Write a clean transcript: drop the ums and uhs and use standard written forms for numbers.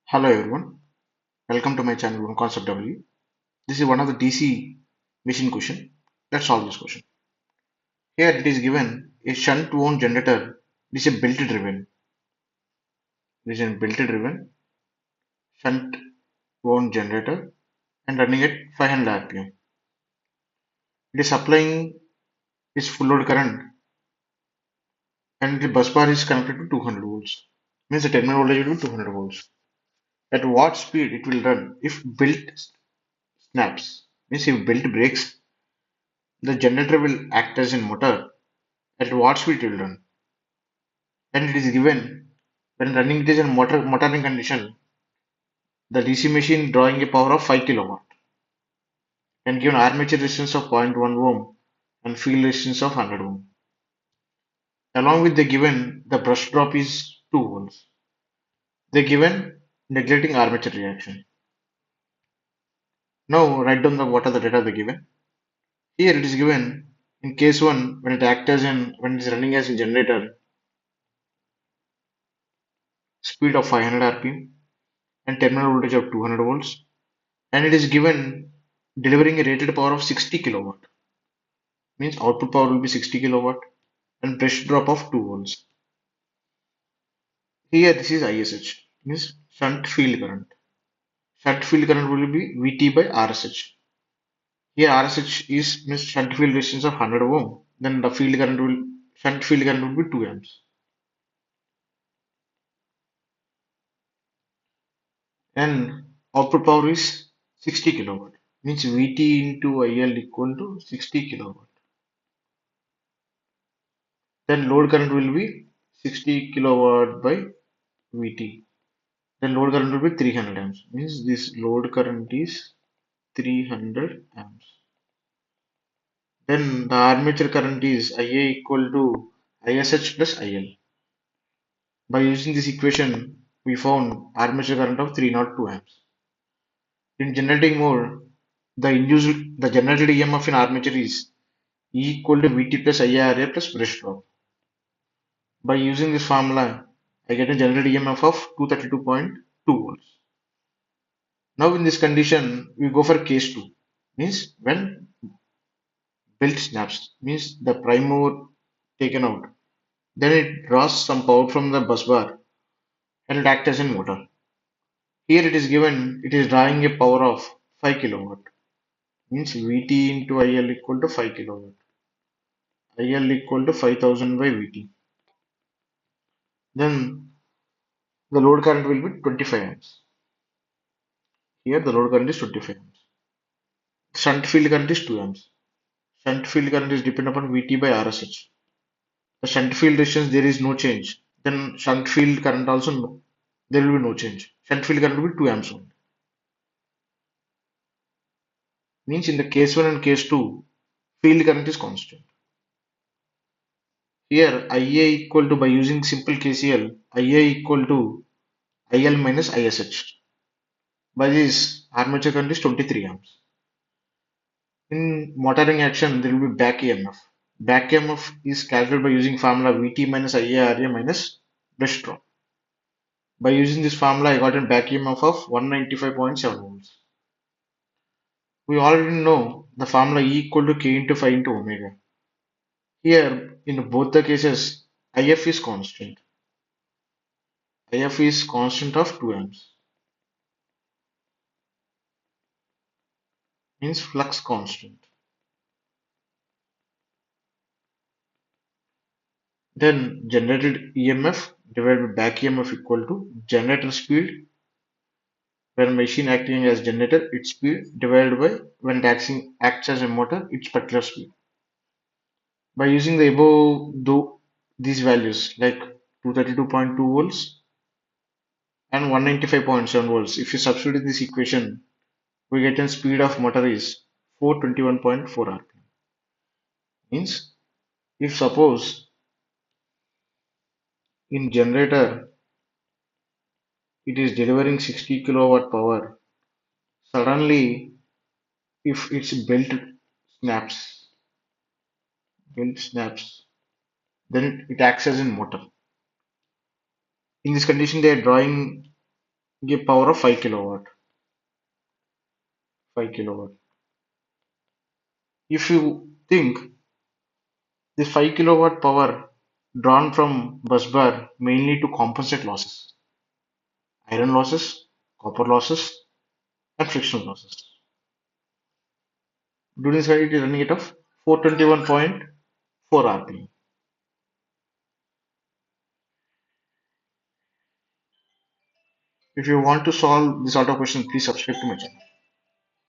Hello everyone, welcome to my channel oneconceptelectrical. This is one of the DC machine question. Let's solve this question. Here it is given a shunt wound generator. It is a belt driven. It is a belt driven shunt wound generator and running at 500 rpm. It is supplying its full load current and the bus bar is connected to 200 volts. Means the terminal voltage will be 200 volts. At what speed it will run if belt snaps? Means if belt breaks, the generator will act as a motor. At what speed it will run? And it is given when running it is in motoring condition, the DC machine drawing a power of 5 kilowatt and given armature resistance of 0.1 ohm and field resistance of 100 ohm. Along with the given, the brush drop is 2 volts. The given neglecting armature reaction. Now write down the what are the data they given. Here it is given in case 1 when it acts as in when it is running as a generator, speed of 500 rpm and terminal voltage of 200 volts, and it is given delivering a rated power of 60 kilowatt, means output power will be 60 kilowatt and pressure drop of 2 volts. Here this is ISH, means shunt field current. Shunt field current will be VT by RSH. Here RSH is means shunt field resistance of 100 ohm. Then the field current will shunt field current will be 2 amps. And output power is 60 kilowatt. Means VT into IL equal to 60 kilowatt. Then load current will be 60 kilowatt by VT. Then load current will be 300 amps. Means this load current is 300 amps. Then the armature current is IA equal to ISH plus IL. By using this equation, we found armature current of 302 amps. In generating mode, the generated EMF in armature is E equal to VT plus IARA plus brush drop. By using this formula, I get a generated EMF of 232.2 volts. Now in this condition, we go for case 2. Means when belt snaps, means the prime mover taken out. Then it draws some power from the bus bar and it acts as a motor. Here it is given it is drawing a power of 5 kilowatt. Means VT into IL equal to 5 kilowatt. IL equal to 5000 by VT. Then the load current will be 25 amps. Here the load current is 25 amps. Shunt field current is 2 amps. Shunt field current is dependent upon VT by RSH. The shunt field resistance there is no change. Then shunt field current also no, there will be no change. Shunt field current will be 2 amps only. Means in the case 1 and case 2, field current is constant. Here IA equal to by using simple KCL, IA equal to IL minus ISH. By this armature current is 23 amps. In motoring action there will be back EMF. Back EMF is calculated by using formula VT minus IARA minus brush drop. By using this formula I got a back EMF of 195.7 volts. We already know the formula E equal to K into phi into omega. Here in both the cases IF is constant. IF is constant of 2 amps. Means flux constant. Then generated EMF divided by back EMF equal to generator speed when machine acting as generator its speed divided by when it acts as a motor its particular speed. By using the above these values like 232.2 volts and 195.7 volts, if you substitute in this equation, we get a speed of motor is 421.4 rpm. Means if suppose in generator it is delivering 60 kilowatt power, suddenly if its snaps, belt snaps, then it acts as a motor. In this condition, they are drawing give power of 5 kilowatt. 5 kilowatt. If you think this 5 kilowatt power drawn from bus bar mainly to compensate losses, iron losses, copper losses, and frictional losses. During this it is running at of 421.4 RPM. If you want to solve this auto question, please subscribe to my channel.